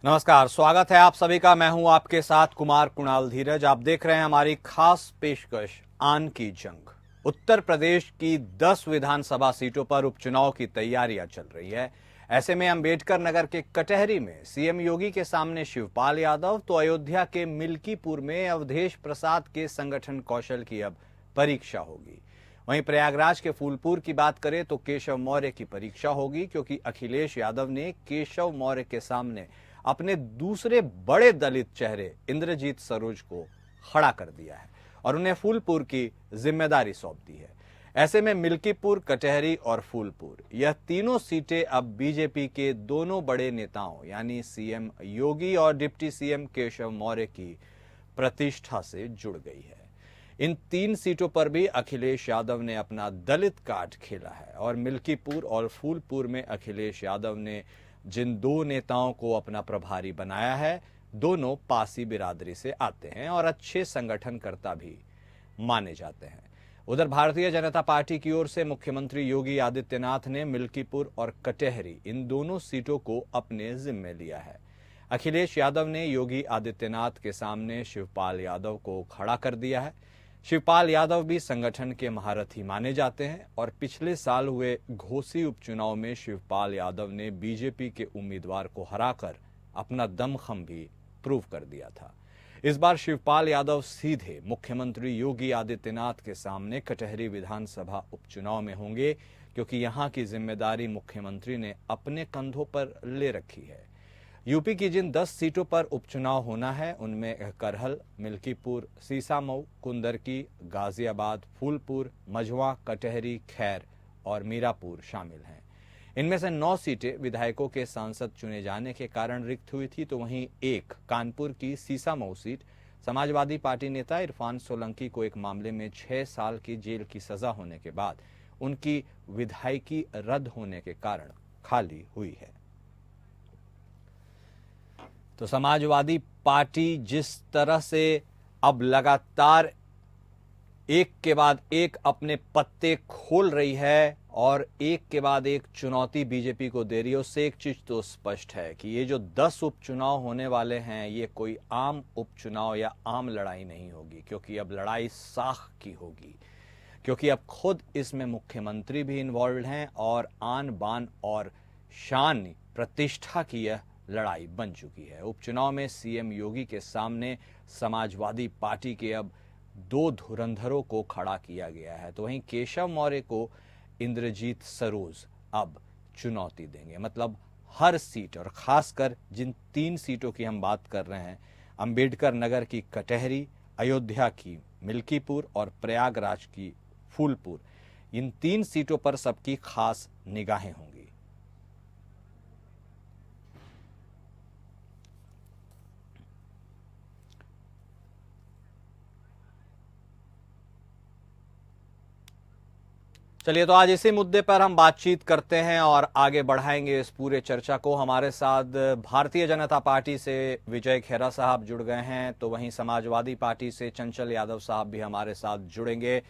नमस्कार, स्वागत है आप सभी का। मैं हूं आपके साथ कुमार कुणाल धीरज। आप देख रहे हैं हमारी खास पेशकश आन की जंग। उत्तर प्रदेश की 10 विधानसभा सीटों पर उपचुनाव की तैयारियां चल रही है। ऐसे में अंबेडकर नगर के कटहरी में सीएम योगी के सामने शिवपाल यादव, तो अयोध्या के मिल्कीपुर में अवधेश प्रसाद के संगठन कौशल की अब परीक्षा होगी। वहीं प्रयागराज के फूलपुर की बात करें तो केशव मौर्य की परीक्षा होगी, क्योंकि अखिलेश यादव ने केशव मौर्य के सामने अपने दूसरे बड़े दलित चेहरे इंद्रजीत सरोज को खड़ा कर दिया है और उन्हें फूलपुर की जिम्मेदारी सौंप दी है। ऐसे में मिल्कीपुर, कटहरी और फूलपुर, यह तीनों सीटें अब बीजेपी के दोनों बड़े नेताओं यानी सीएम योगी और डिप्टी सीएम केशव मौर्य की प्रतिष्ठा से जुड़ गई है। इन 3 सीटों पर भी अखिलेश यादव ने अपना दलित कार्ड खेला है और मिल्कीपुर और फूलपुर में अखिलेश यादव ने जिन 2 नेताओं को अपना प्रभारी बनाया है, दोनों पासी बिरादरी से आते हैं और अच्छे संगठनकर्ता भी माने जाते हैं। उधर भारतीय जनता पार्टी की ओर से मुख्यमंत्री योगी आदित्यनाथ ने मिल्कीपुर और कटहरी, इन दोनों सीटों को अपने जिम्मे लिया है। अखिलेश यादव ने योगी आदित्यनाथ के सामने शिवपाल यादव को खड़ा कर दिया है। शिवपाल यादव भी संगठन के महारथी माने जाते हैं और पिछले साल हुए घोसी उपचुनाव में शिवपाल यादव ने बीजेपी के उम्मीदवार को हराकर अपना दमखम भी प्रूव कर दिया था। इस बार शिवपाल यादव सीधे मुख्यमंत्री योगी आदित्यनाथ के सामने कटहरी विधानसभा उपचुनाव में होंगे, क्योंकि यहां की जिम्मेदारी मुख्यमंत्री ने अपने कंधों पर ले रखी है। यूपी की जिन 10 सीटों पर उपचुनाव होना है, उनमें करहल, मिल्कीपुर, सीसामऊ, कुंदरकी, गाजियाबाद, फूलपुर, मझवा, कटहरी, खैर और मीरापुर शामिल हैं। इनमें से 9 सीटें विधायकों के सांसद चुने जाने के कारण रिक्त हुई थी, तो वहीं एक कानपुर की सीसामऊ सीट समाजवादी पार्टी नेता इरफान सोलंकी को एक मामले में 6 साल की जेल की सजा होने के बाद उनकी विधायकी रद्द होने के कारण खाली हुई है। तो समाजवादी पार्टी जिस तरह से अब लगातार एक के बाद एक अपने पत्ते खोल रही है और एक के बाद एक चुनौती बीजेपी को दे रही है, उससे एक चीज तो स्पष्ट है कि ये जो 10 उपचुनाव होने वाले हैं, ये कोई आम उपचुनाव या आम लड़ाई नहीं होगी, क्योंकि अब लड़ाई साख की होगी। क्योंकि अब खुद इसमें मुख्यमंत्री भी इन्वॉल्व हैं और आन बान और शान, प्रतिष्ठा की यह लड़ाई बन चुकी है। उपचुनाव में सीएम योगी के सामने समाजवादी पार्टी के अब 2 धुरंधरों को खड़ा किया गया है, तो वहीं केशव मौर्य को इंद्रजीत सरोज अब चुनौती देंगे। मतलब हर सीट, और खासकर जिन 3 सीटों की हम बात कर रहे हैं, अंबेडकर नगर की कटहरी, अयोध्या की मिल्कीपुर और प्रयागराज की फूलपुर, इन 3 सीटों पर सबकी खास निगाहें होंगी। चलिए, तो आज इसी मुद्दे पर हम बातचीत करते हैं और आगे बढ़ाएंगे इस पूरे चर्चा को। हमारे साथ भारतीय जनता पार्टी से विजय खेरा साहब जुड़ गए हैं, तो वहीं समाजवादी पार्टी से चंचल यादव साहब भी हमारे साथ जुड़ेंगे।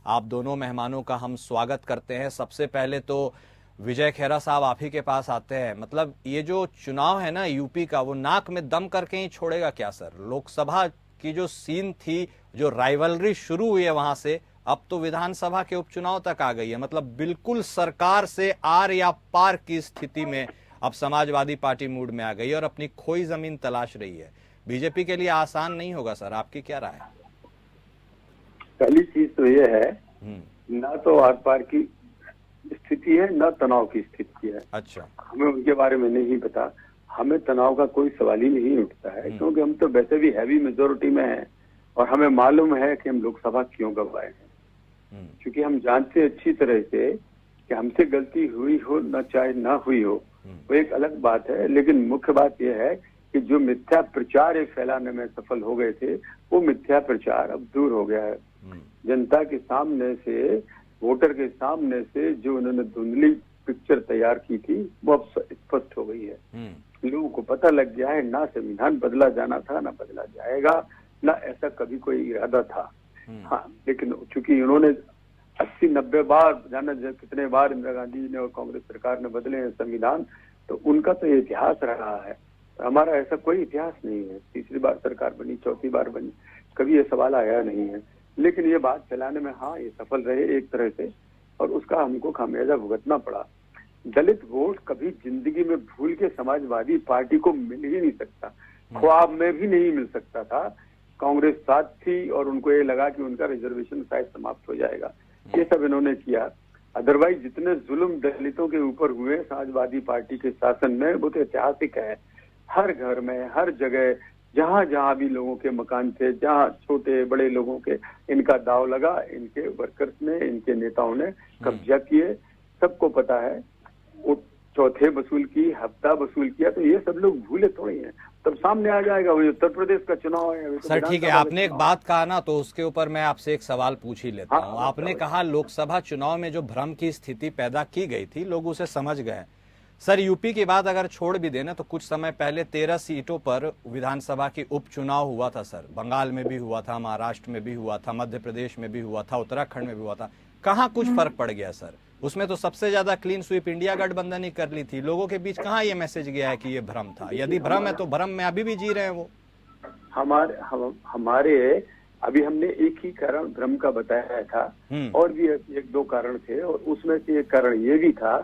आप दोनों मेहमानों का हम स्वागत करते हैं। सबसे पहले तो विजय खेरा साहब, आप ही के पास आते हैं। मतलब ये जो चुनाव है ना यूपी का, वो नाक में दम करके ही छोड़ेगा क्या सर? लोकसभा की जो सीन थी, जो राइवलरी शुरू हुई है वहां से, अब तो विधानसभा के उपचुनाव तक आ गई है। मतलब बिल्कुल सरकार से आर या पार की स्थिति में अब समाजवादी पार्टी मूड में आ गई है और अपनी खोई जमीन तलाश रही है। बीजेपी के लिए आसान नहीं होगा सर, आपकी क्या राय है? पहली चीज तो ये है, ना तो आर पार की स्थिति है, ना तनाव की स्थिति है। अच्छा, हमें उनके बारे में नहीं पता। हमें तनाव का कोई सवाल ही नहीं उठता है, क्योंकि हम तो वैसे भी हैवी मेजोरिटी में हैं और हमें मालूम है कि हम लोकसभा क्यों गवाए हैं। क्योंकि हम जानते हैं अच्छी तरह से कि हमसे गलती हुई हो न चाहे ना हुई हो, वो एक अलग बात है। लेकिन मुख्य बात यह है कि जो मिथ्या प्रचार एक फैलाने में सफल हो गए थे, वो मिथ्या प्रचार अब दूर हो गया है। जनता के सामने से, वोटर के सामने से जो उन्होंने धुंधली पिक्चर तैयार की थी, वो अब स्पष्ट हो गई है। लोगों को पता लग गया है, ना संविधान बदला जाना था, ना बदला जाएगा, ना ऐसा कभी कोई इरादा था। हाँ, लेकिन चूंकि उन्होंने 80-90 बार, जाना कितने बार इंदिरा गांधी ने और कांग्रेस सरकार ने बदले हैं संविधान, तो उनका तो इतिहास रहा है। हमारा ऐसा कोई इतिहास नहीं है। तीसरी बार सरकार बनी, चौथी बार बनी, कभी ये सवाल आया नहीं है। लेकिन ये बात फैलाने में हाँ ये सफल रहे एक तरह से, और उसका हमको खामियाजा भुगतना पड़ा। दलित वोट कभी जिंदगी में भूल के समाजवादी पार्टी को मिल ही नहीं सकता, ख्वाब में भी नहीं मिल सकता था। कांग्रेस साथ थी और उनको ये लगा कि उनका रिजर्वेशन शायद समाप्त हो जाएगा, ये सब इन्होंने किया। अदरवाइज जितने जुल्म दलितों के ऊपर हुए समाजवादी पार्टी के शासन में, वो तो ऐतिहासिक है। हर घर में, हर जगह, जहां जहां भी लोगों के मकान थे, जहां छोटे बड़े लोगों के, इनका दाव लगा, इनके वर्कर्स ने, इनके नेताओं ने कब्जा किए। सबको पता है, वो चौथे वसूल की, हफ्ता वसूल किया, तो ये सब लोग भूले थोड़ी हैं। तब सामने आ जाएगा। वही उत्तर प्रदेश का चुनाव है तो सर ठीक है, आपने एक बात कहा ना, तो उसके ऊपर मैं आपसे एक सवाल पूछ ही लेता हूँ। आपने कहा लोकसभा चुनाव में जो भ्रम की स्थिति पैदा की गई थी, लोग उसे समझ गए। सर यूपी की बात अगर छोड़ भी देना, तो कुछ समय पहले 13 सीटों पर विधानसभा की उपचुनाव हुआ था सर। बंगाल में भी हुआ था, महाराष्ट्र में भी हुआ था, मध्य प्रदेश में भी हुआ था, उत्तराखंड में भी हुआ था। कहाँ कुछ फर्क पड़ गया सर? उसमें तो सबसे ज्यादा क्लीन स्वीप इंडिया गठबंधन ही कर ली थी। लोगों के बीच कहाँ ये मैसेज गया है कि ये भ्रम था? यदि भ्रम है तो भ्रम में अभी भी जी रहे हैं वो। हमारे अभी हमने एक ही कारण भ्रम का बताया था, और भी एक दो कारण थे, और उसमें से एक कारण ये भी था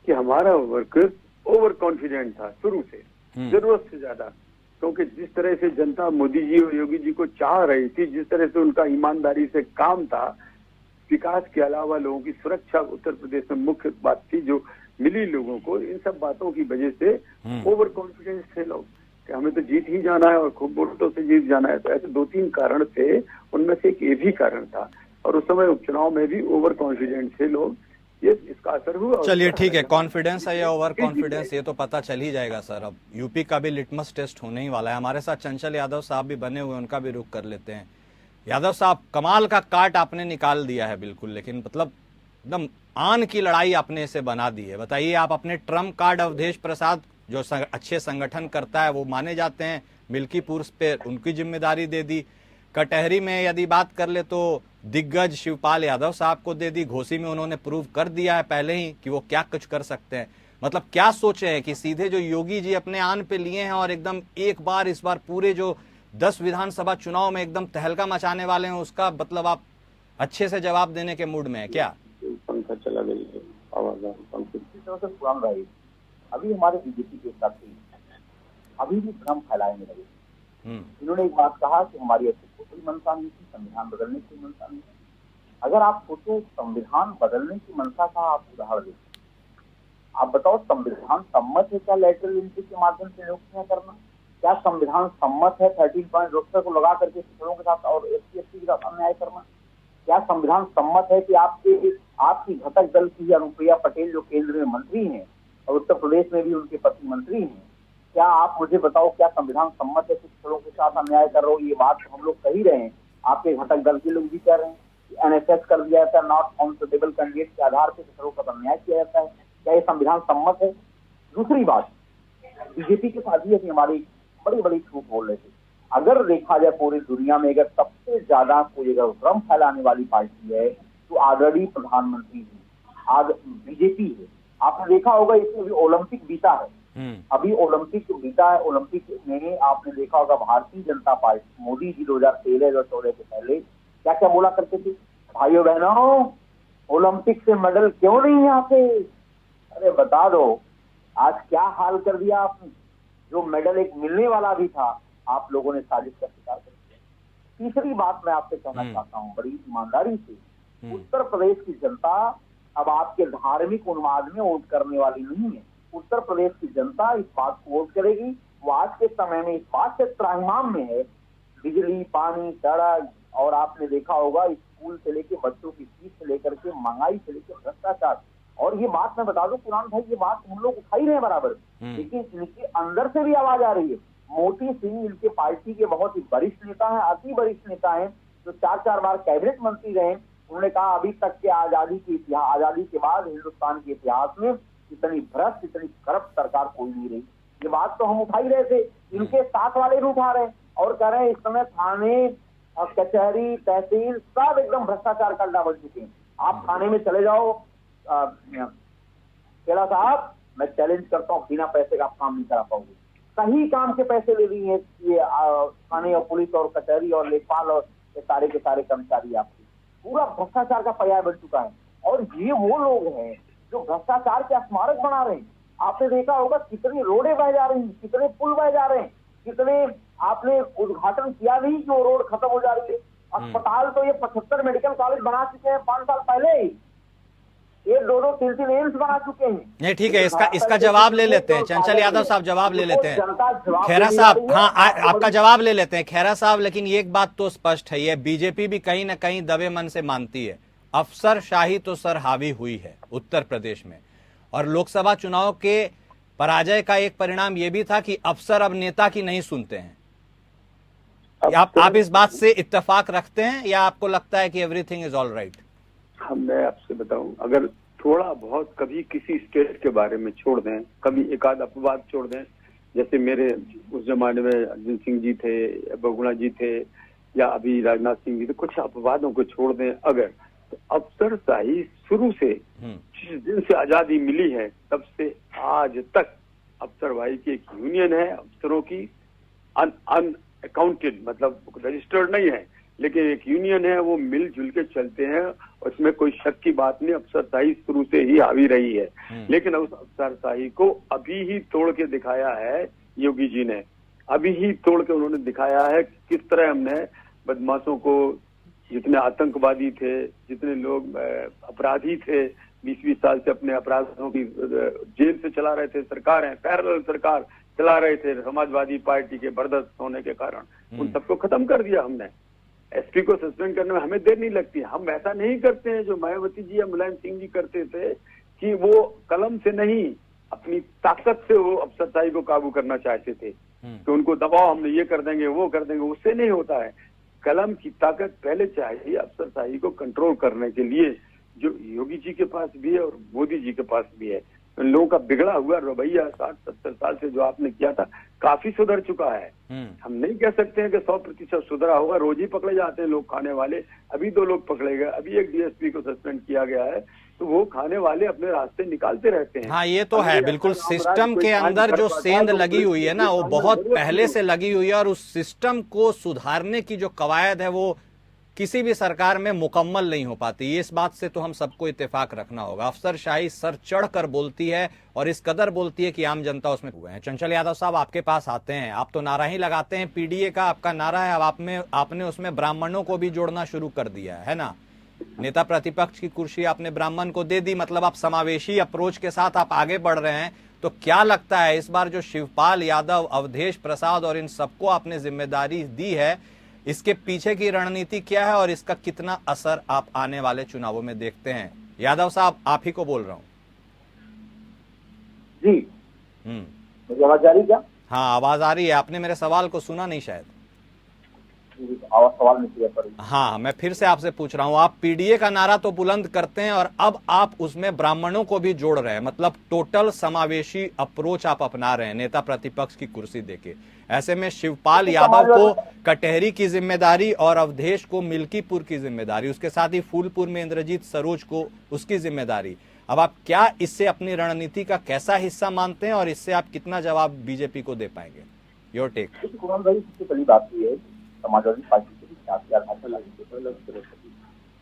कि हमारा वर्कर्स ओवर कॉन्फिडेंट था शुरू से, जरूरत से ज्यादा। क्योंकि जिस तरह से जनता मोदी जी और योगी जी को चाह रही थी, जिस तरह से उनका ईमानदारी से काम था, विकास के अलावा लोगों की सुरक्षा उत्तर प्रदेश में मुख्य बात थी जो मिली लोगों को। इन सब बातों की वजह से ओवर कॉन्फिडेंस थे लोग कि हमें तो जीत ही जाना है और खूब वोटों से जीत जाना है। तो ऐसे दो तीन कारण थे, उनमें से एक ये भी कारण था। और उस समय उपचुनाव में भी ओवर कॉन्फिडेंट थे लोग, ये इसका असर हुआ। चलिए ठीक है, कॉन्फिडेंस है या ओवर कॉन्फिडेंस ये तो पता चल ही जाएगा सर। अब यूपी का भी लिटमस टेस्ट होने ही वाला है। हमारे साथ चंचल यादव साहब भी बने हुए, उनका भी रुख कर लेते हैं। यादव साहब, कमाल का काट आपने निकाल दिया है बिल्कुल, लेकिन मतलब एकदम आन की लड़ाई आपने इसे बना दी है। बताइए, आप अपने ट्रम्प कार्ड अवधेश प्रसाद जो अच्छे संगठन करता है वो माने जाते हैं, मिल्कीपुर पे उनकी जिम्मेदारी दे दी। कटहरी में यदि बात कर ले तो दिग्गज शिवपाल यादव साहब को दे दी। घोसी में उन्होंने प्रूव कर दिया है पहले ही कि वो क्या कुछ कर सकते हैं। मतलब क्या सोचे हैं कि सीधे जो योगी जी अपने आन पे लिए हैं और एकदम एक बार इस बार पूरे जो 10 विधानसभा चुनाव में एकदम तहलका मचाने वाले हैं, उसका मतलब आप अच्छे से जवाब देने के मूड में है क्या? पंखा चला गई है, आवाज पुरान रही। अभी हमारे बीजेपी के साथी अभी भी भ्रम फैलाने लगे। इन्होंने एक बात कहा कि हमारी ऐसी कोई मंशा नहीं थी, संविधान बदलने की मंशा नहीं थी। अगर आप सोचो संविधान बदलने की मंशा का आप उदाहरण देखो, आप बताओ संविधान सम्मत है क्या लेटरल एंट्री के माध्यम से नियुक्तियां करना? क्या संविधान सम्मत है 13 पॉइंट रोस्टर को लगा करके पिछड़ों के साथ और SC/ST के साथ अन्याय करना? क्या संविधान सम्मत है कि आपकी घटक दल की अनुप्रिया पटेल जो केंद्र में मंत्री हैं और उत्तर प्रदेश में भी उनके पति मंत्री हैं, क्या आप मुझे बताओ क्या संविधान सम्मत है कि पिछड़ों के साथ अन्याय कर रहे हो? ये बात हम लोग कह ही रहे हैं, आपके घटक दल के लोग भी कह रहे हैं कि NSS कर दिया जाता है, नॉट ऑन सुटेबल कैंडिडेट के आधार पर पिछड़ों का अन्याय किया जाता है। क्या ये संविधान सम्मत है? दूसरी बात, बीजेपी के साथ ही हमारी बड़ी बड़ी छूट बोल रहे थे। अगर देखा जाए पूरी दुनिया में अगर सबसे ज्यादा कोई अगर भ्रम फैलाने वाली पार्टी है तो आदरणीय प्रधानमंत्री जी आज बीजेपी है। आपने देखा होगा इसमें अभी ओलंपिक बीता है, अभी ओलंपिक बीता है। ओलंपिक में आपने देखा होगा भारतीय जनता पार्टी मोदी जी 2013-2014 के पहले क्या क्या बोला करते थे, भाइयों बहनों ओलंपिक से मेडल क्यों नहीं आते? अरे बता दो, आज क्या हाल कर दिया आपने। जो मेडल एक मिलने वाला भी था, आप लोगों ने साजिश का शिकार कर दिया। तीसरी बात मैं आपसे कहना चाहता हूं बड़ी ईमानदारी से, उत्तर प्रदेश की जनता अब आपके धार्मिक उन्माद में वोट करने वाली नहीं है। उत्तर प्रदेश की जनता इस बात को वोट करेगी, वो आज के समय में इस बात से त्राहिमाम में है, बिजली, पानी, सड़क, और आपने देखा होगा स्कूल से लेकर बच्चों की फीस से लेकर के महंगाई से लेकर भ्रष्टाचार। और ये बात मैं बता दूं कुरान भाई, ये बात हम लोग उठा ही रहे हैं बराबर, लेकिन इनके अंदर से भी आवाज आ रही है। मोती सिंह इनके पार्टी के बहुत ही वरिष्ठ नेता हैं, अति वरिष्ठ नेता हैं, जो 4 बार कैबिनेट मंत्री रहे। उन्होंने कहा अभी तक के आजादी के बाद हिंदुस्तान के इतिहास में इतनी भ्रष्ट, इतनी करप्ट सरकार कोई नहीं रही। ये बात तो हम उठा ही रहे थे, इनके साथ वाले भी उठा रहे और कह रहे हैं इस समय थाने, कचहरी, तहसील सब एकदम भ्रष्टाचार का अड्डा बन चुके हैं। आप थाने में चले जाओ, खेड़ा साहब मैं चैलेंज करता हूँ, बिना पैसे का आप काम नहीं करा पाओगे। सही काम के पैसे ले रही है ये थाने और पुलिस और कचहरी और लेखपाल और सारे के सारे कर्मचारी आपके, पूरा भ्रष्टाचार का पर्याय बन चुका है। और ये वो लोग हैं जो भ्रष्टाचार के स्मारक बना रहे हैं। आपने देखा होगा कितनी रोडें बह जा रही हैं, कितने पुल बह जा रहे हैं, कितने आपने उद्घाटन किया नहीं कि वो रोड खत्म हो जा रही है। अस्पताल तो ये 75 मेडिकल कॉलेज बना चुके हैं 5 साल पहले ही, ये 2-2 3-3 एम्स बना चुके हैं। नहीं ठीक है, इसका जवाब ले लेते हैं। चंचल यादव साहब जवाब ले लेते हैं। खेरा साहब, हाँ आपका जवाब ले लेते हैं खेरा साहब। लेकिन एक बात तो स्पष्ट है, ये बीजेपी भी कहीं ना कहीं दबे मन से मानती है, अफसरशाही तो सर हावी हुई है उत्तर प्रदेश में। और लोकसभा चुनाव के पराजय का एक परिणाम यह भी था कि अफसर अब नेता की नहीं सुनते हैं। आप इस बात से इत्तेफाक रखते हैं या आपको लगता है कि एवरीथिंग इज ऑल राइट? मैं आपसे बताऊं, अगर थोड़ा बहुत कभी किसी स्टेट के बारे में छोड़ दें, कभी एक आध अपवाद छोड़ दें, जैसे मेरे उस जमाने में अर्जुन सिंह जी थे, बहुगुणा जी थे, या अभी राजनाथ सिंह जी थे, कुछ अपवादों को छोड़ दें अगर, तो अफसरशाही शुरू से जिस दिन से आजादी मिली है तब से आज तक अफसरशाही की एक यूनियन है, अफसरों की अनअकाउंटेड, मतलब रजिस्टर्ड नहीं है, लेकिन एक यूनियन है, वो मिलजुल के चलते हैं। उसमें कोई शक की बात नहीं, अफसरशाही शुरू से ही हावी रही है। लेकिन उस अफसरशाही को अभी ही तोड़ के दिखाया है योगी जी ने, अभी ही तोड़ के उन्होंने दिखाया है किस तरह हमने बदमाशों को, जितने आतंकवादी थे, जितने लोग अपराधी थे, 20-20 साल से अपने अपराधों की जेल से चला रहे थे, सरकार है पैरेलल सरकार चला रहे थे समाजवादी पार्टी के बर्दाश्त होने के कारण, उन सबको खत्म कर दिया हमने। एसपी को सस्पेंड करने में हमें देर नहीं लगती। हम ऐसा नहीं करते हैं जो मायावती जी या मुलायम सिंह जी करते थे कि वो कलम से नहीं, अपनी ताकत से वो अफसरशाही को काबू करना चाहते थे कि उनको दबाव, हमने ये कर देंगे वो कर देंगे। उससे नहीं होता है, कलम की ताकत पहले चाहिए अफसरशाही को कंट्रोल करने के लिए, जो योगी जी के पास भी है और मोदी जी के पास भी है। इन लोगों का बिगड़ा हुआ रवैया 60-70 साल से जो आपने किया था काफी सुधर चुका है। हम नहीं कह सकते हैं कि 100% सुधरा होगा, रोज ही पकड़े जाते हैं लोग खाने वाले। अभी 2 लोग पकड़े गए, अभी एक डीएसपी को सस्पेंड किया गया है, तो वो खाने वाले अपने रास्ते निकालते रहते हैं। हाँ ये तो है, बिल्कुल सिस्टम के अंदर जो सेंध लगी हुई है ना, वो बहुत पहले से लगी हुई है, और उस सिस्टम को सुधारने की जो कवायद है वो किसी भी सरकार में मुकम्मल नहीं हो पाती। इस बात से तो हम सबको इत्तेफाक रखना होगा। अफसरशाही सर चढ़ कर बोलती है और इस कदर बोलती है कि आम जनता उसमें हुए हैं। चंचल यादव साहब आपके पास आते हैं, आप तो नारा ही लगाते हैं, पीडीए का आपका नारा है, अब आपने उसमें ब्राह्मणों को भी जोड़ना शुरू कर दिया है ना। नेता प्रतिपक्ष की कुर्सी आपने ब्राह्मण को दे दी, मतलब आप समावेशी अप्रोच के साथ आप आगे बढ़ रहे हैं। तो क्या लगता है इस बार जो शिवपाल यादव, अवधेश प्रसाद और इन सबको आपने जिम्मेदारी दी है, इसके पीछे की रणनीति क्या है और इसका कितना असर आप आने वाले चुनावों में देखते हैं? यादव साहब आप ही को बोल रहा हूं जी। मेरी आवाज आ रही क्या? हाँ आवाज आ रही है। आपने मेरे सवाल को सुना नहीं शायद। सवाल नहीं किया। हाँ मैं फिर से आपसे पूछ रहा हूं, आप पीडीए का नारा तो बुलंद करते हैं और अब आप उसमें ब्राह्मणों को भी जोड़ रहे हैं, मतलब टोटल समावेशी अप्रोच आप अपना रहे हैं नेता प्रतिपक्ष की कुर्सी देके। ऐसे में शिवपाल यादव को कटहरी की जिम्मेदारी और अवधेश को मिल्कीपुर की जिम्मेदारी, उसके साथ ही फूलपुर में इंद्रजीत सरोज को उसकी जिम्मेदारी। अब आप क्या इससे अपनी रणनीति का कैसा हिस्सा मानते हैं और इससे आप कितना जवाब बीजेपी को दे पाएंगे? Your take. कुणाल भाई, सबसे पहली बात यह है, समाजवादी पार्टी के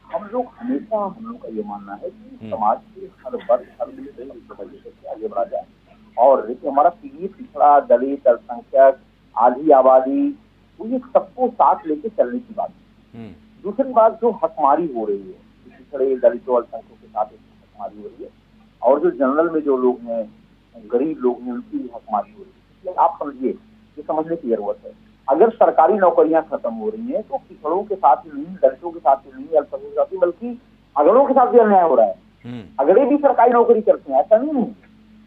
हम लोग हमेशा, हम लोग का ये मानना है कि समाज के हर वर्ग, हर से आगे बढ़ा जाए। और देखिए हमारा पीढ़ी पिछड़ा, दलित, अल्पसंख्यक, आधी आबादी, तो ये सबको साथ लेके चलने की बात है। दूसरी बात, जो हकमारी हो रही है पिछड़े दलितों अल्पसंख्यकों के साथ हकमारी हो रही है, और जो जनरल में जो लोग हैं, गरीब लोग हैं, उनकी भी हकमारी हो रही है। आप समझिए, ये समझने की जरूरत है। अगर सरकारी नौकरियां खत्म हो रही हैं तो पिछड़ों के साथ ही नहीं, दलितों के साथ ही नहीं, अल्पसंख्यकों के साथ ही, बल्कि अगड़ों के साथ भी अन्याय हो रहा है। अगड़े भी सरकारी नौकरी करते हैं, ऐसा नहीं है।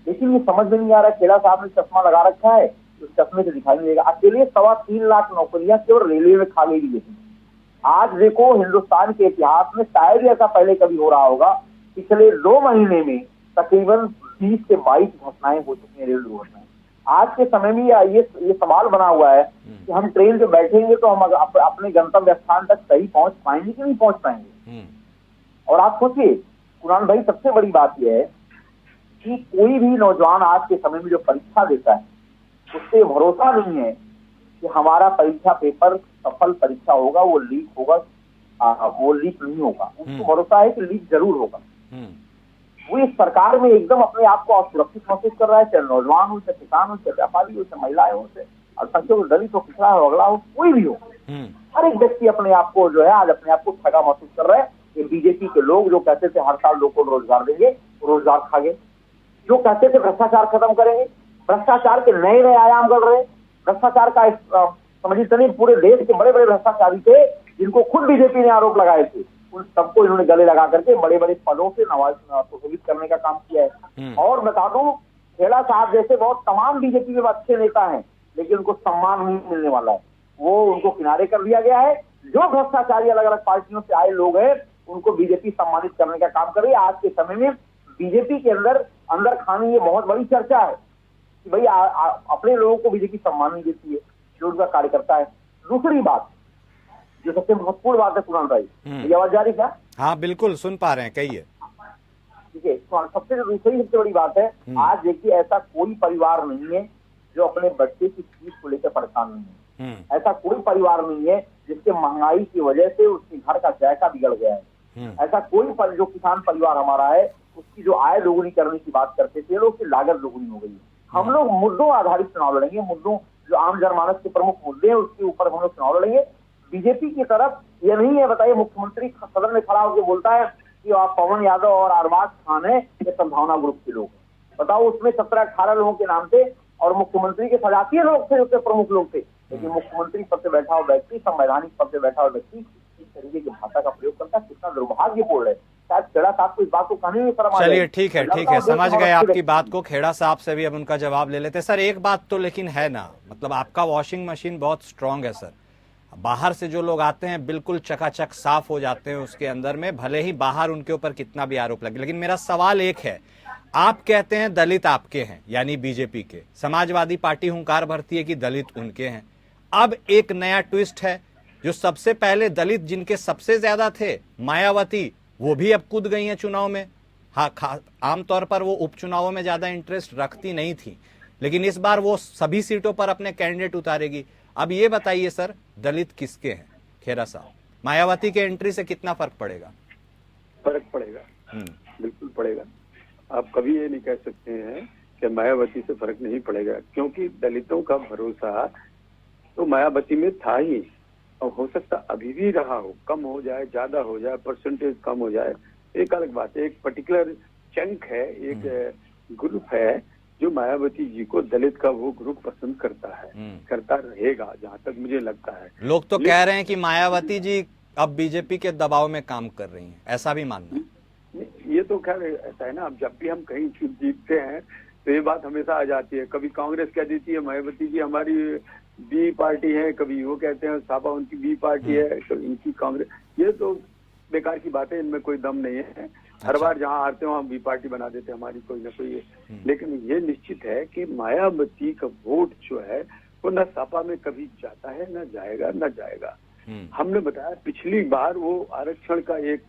लेकिन ये समझ में नहीं आ रहा। खेड़ा साहब ने चश्मा लगा रखा है, उस चश्मे से दिखाई नहीं देगा। अकेले 3.25 लाख नौकरियां केवल रेलवे में खाली दी गई। आज देखो, हिंदुस्तान के इतिहास में शायद ऐसा पहले कभी हो रहा होगा, पिछले 2 महीने में तकरीबन 20 से 22 घटनाएं हो चुकी हैं, रेल दुर्घटनाएं। आज के समय में ये सवाल बना हुआ है कि हम ट्रेन पे बैठेंगे तो हम अपने गंतव्य स्थान तक सही पहुंच पाएंगे कि नहीं पहुंच पाएंगे। और आप सोचिए कुणाल भाई, सबसे बड़ी बात यह है कि कोई भी नौजवान आज के समय में जो परीक्षा देता है, उससे भरोसा नहीं है कि हमारा परीक्षा पेपर सफल परीक्षा होगा, वो लीक होगा, वो लीक नहीं होगा। उनको भरोसा है कि लीक जरूर होगा। वो इस सरकार में एकदम अपने आप को असुरक्षित महसूस कर रहा है, चाहे नौजवान हो, चाहे किसान हो, चाहे व्यापारी हो, चाहे महिलाएं हो, चाहे अल्पसंख्यक, दलित हो, पिछड़ा हो, अगला हो, कोई भी हो। हर एक व्यक्ति अपने आप को जो है आज अपने आप को ठगा महसूस कर रहा है। कि बीजेपी के लोग जो कहते थे हर साल लोगों को रोजगार देंगे, रोजगार खा गए। जो कहते थे भ्रष्टाचार खत्म करेंगे, भ्रष्टाचार के नए नए आयाम बढ़ रहे। भ्रष्टाचार का समझिए नहीं, पूरे देश के बड़े बड़े भ्रष्टाचारी थे जिनको खुद बीजेपी ने आरोप लगाए थे, उन सबको इन्होंने गले लगा करके बड़े बड़े पदों से सुशोभित करने का काम किया है। और बता दूं, खेड़ा साहब जैसे बहुत तमाम बीजेपी के अच्छे नेता हैं, लेकिन उनको सम्मान नहीं मिलने वाला है। वो उनको किनारे कर दिया गया है। जो भ्रष्टाचारी अलग अलग पार्टियों से आए लोग हैं, उनको बीजेपी सम्मानित करने का काम कर रही है। आज के समय में बीजेपी के अंदर खाने ये बहुत बड़ी चर्चा है कि भाई अपने लोगों को बीजेपी सम्मान नहीं देती है, जो उनका कार्यकर्ता है। दूसरी बात जो सबसे महत्वपूर्ण बात है कुणाल भाई, ये आवाज जा रही क्या? हाँ बिल्कुल सुन पा रहे हैं, कहिए। ठीक है, सबसे बड़ी बात है, आज देखिए ऐसा कोई परिवार नहीं है जो अपने बच्चे की फीस को लेकर परेशान नहीं है। ऐसा कोई परिवार नहीं है जिसके महंगाई की वजह से उसके घर का जायका बिगड़ गया है। ऐसा कोई जो किसान परिवार हमारा है, उसकी जो आय दोगुनी करने की बात करते थे लोग, उसकी लागत दोगुनी हो गई है। हम लोग मुद्दों आधारित चुनाव लड़ेंगे, मुद्दों जो आम जनमानस के प्रमुख मुद्दे हैं उसके ऊपर हम लोग चुनाव लड़ेंगे। बीजेपी की तरफ ये नहीं है, बताइए, मुख्यमंत्री सदन में खड़ा होकर बोलता है कि आप पवन यादव और अरबाज खान है, ये संभावना ग्रुप के लोग। बताओ, उसमें 17-18 लोगों के नाम थे और मुख्यमंत्री के सजातीय लोग थे, उसके प्रमुख लोग थे। लेकिन मुख्यमंत्री पद से बैठा हुआ व्यक्ति, संवैधानिक पद से बैठा हुआ व्यक्ति इस तरीके की भाषा का प्रयोग करता है, कितना दुर्भाग्यपूर्ण है। शायद खेड़ा साहब को इस बात को कहने में शर्म आ रही है। चलिए ठीक है, समझ गए आपकी बात को। खेड़ा साहब से भी अब उनका जवाब ले लेते। सर एक बात तो लेकिन है ना, मतलब आपका वॉशिंग मशीन बहुत स्ट्रांग है सर। बाहर से जो लोग आते हैं बिल्कुल चकाचक साफ हो जाते हैं उसके अंदर में, भले ही बाहर उनके ऊपर कितना भी आरोप लगे। लेकिन मेरा सवाल एक है, आप कहते हैं दलित आपके हैं, यानी बीजेपी के। समाजवादी पार्टी हुंकार भरती है कि दलित उनके हैं। अब एक नया ट्विस्ट है, जो सबसे पहले दलित जिनके सबसे ज्यादा थे, मायावती, वो भी अब कूद गई हैं चुनाव में। हाँ, आमतौर पर वो उपचुनावों में ज्यादा इंटरेस्ट रखती नहीं थी, लेकिन इस बार वो सभी सीटों पर अपने कैंडिडेट उतारेगी। अब ये बताइए सर, दलित किसके हैं? खेड़ा साहब, मायावती के एंट्री से कितना फर्क पड़ेगा? फर्क पड़ेगा, बिल्कुल पड़ेगा। आप कभी ये नहीं कह सकते हैं कि मायावती से फर्क नहीं पड़ेगा, क्योंकि दलितों का भरोसा तो मायावती में था ही, और हो सकता अभी भी रहा हो। कम हो जाए, ज्यादा हो जाए, परसेंटेज कम हो जाए, एक अलग बात है। एक पर्टिकुलर चंक है, एक ग्रुप है जो मायावती जी को, दलित का वो ग्रुप पसंद करता है, करता रहेगा, जहां तक मुझे लगता है। लोग तो कह रहे हैं कि मायावती जी अब बीजेपी के दबाव में काम कर रही हैं, ऐसा भी मानना है? ये तो खैर ऐसा है ना, अब जब भी हम कहीं जीतते हैं तो ये बात हमेशा आ जाती है। कभी कांग्रेस कह देती है मायावती जी हमारी बी पार्टी है, कभी वो कहते हैं सापा उनकी बी पार्टी है, तो इनकी कांग्रेस। ये तो बेकार की बात है, इनमें कोई दम नहीं है। हर बार जहां हारते हो हम बी पार्टी बना देते हैं हमारी, कोई ना कोई। लेकिन ये निश्चित है कि मायावती का वोट जो है वो न सापा में कभी जाता है, न जाएगा, न जाएगा। हमने बताया पिछली बार वो आरक्षण का एक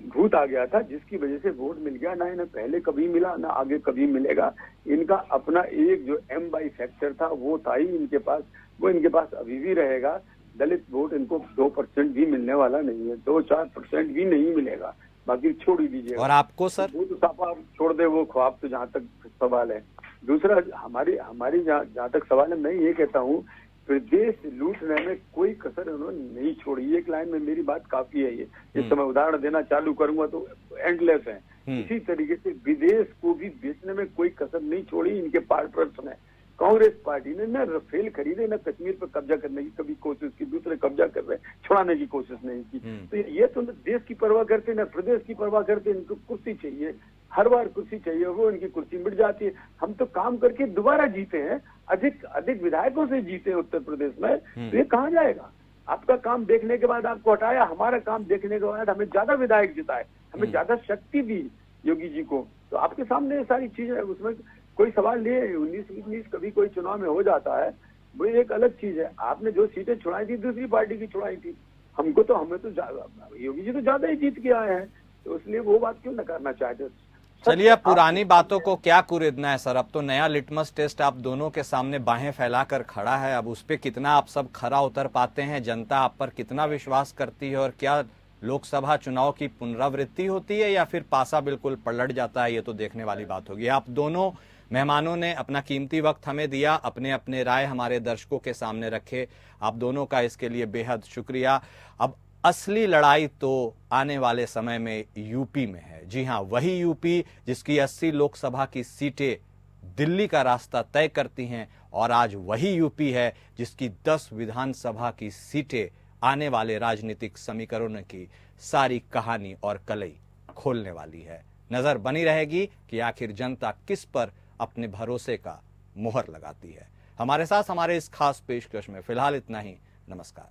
भूत आ गया था, जिसकी वजह से वोट मिल गया। ना इन्हें पहले कभी मिला, ना आगे कभी मिलेगा। इनका अपना एक जो M/Y फैक्टर था वो था ही इनके पास, वो इनके पास अभी भी रहेगा। दलित वोट इनको 2% भी मिलने वाला नहीं है, 2-4% भी नहीं मिलेगा, बाकी छोड़ ही दीजिए। और आपको सर? वो तो सापा छोड़ दे, वो ख्वाब, तो जहाँ तक सवाल है। दूसरा हमारी जहाँ तक सवाल है, मैं ये कहता हूँ प्रदेश लूटने में कोई कसर उन्होंने नहीं छोड़ी। एक लाइन में मेरी बात काफी है। ये इस समय उदाहरण देना चालू करूंगा तो एंडलेस है। इसी तरीके से विदेश को भी बेचने में कोई कसर नहीं छोड़ी इनके पार्टनर्स ने। कांग्रेस पार्टी ने न रफेल खरीदे, न कश्मीर पर कब्जा करने की कभी कोशिश की, दूसरे कब्जा कर रहे, छुड़ाने की कोशिश नहीं की। तो ये तो न देश की परवाह करते, न प्रदेश की परवाह करते। इनको कुर्सी चाहिए, हर बार कुर्सी चाहिए, वो इनकी कुर्सी मिट जाती है। हम तो काम करके दोबारा जीते हैं, अधिक विधायकों से जीते हैं उत्तर प्रदेश में। तो ये कहाँ जाएगा? आपका काम देखने के बाद आपको हटाया, हमारा काम देखने के बाद हमें ज्यादा विधायक जिताए, हमें ज्यादा शक्ति दी योगी जी को। तो आपके सामने ये सारी चीजें है, उसमें कोई सवाल नहीं है। 19-19 कभी कोई चुनाव में हो जाता है, वो एक अलग चीज है। आपने जो सीटें छुड़ाई थी दूसरी पार्टी की छुड़ाई थी, हमें तो योगी जी तो ज्यादा ही जीत के आए हैं, तो इसलिए वो बात क्यों नकारना चाहते? चलिए, अब पुरानी बातों को क्या कुरेदना है सर। अब तो नया लिटमस टेस्ट आप दोनों के सामने बाहें फैलाकर खड़ा है। अब उस पे कितना आप सब खरा उतर पाते हैं, जनता आप पर कितना विश्वास करती है, और क्या लोकसभा चुनाव की पुनरावृत्ति होती है या फिर पासा बिल्कुल पलट जाता है, ये तो देखने वाली बात होगी। आप दोनों मेहमानों ने अपना कीमती वक्त हमें दिया, अपने अपने राय हमारे दर्शकों के सामने रखे। आप दोनों का इसके लिए बेहद शुक्रिया। अब असली लड़ाई तो आने वाले समय में यूपी में है। जी हां, वही यूपी जिसकी 80 लोकसभा की सीटें दिल्ली का रास्ता तय करती हैं, और आज वही यूपी है जिसकी 10 विधानसभा की सीटें आने वाले राजनीतिक समीकरणों की सारी कहानी और कलई खोलने वाली है। नजर बनी रहेगी कि आखिर जनता किस पर अपने भरोसे का मुहर लगाती है। हमारे साथ हमारे इस खास पेशकश में फिलहाल इतना ही। नमस्कार।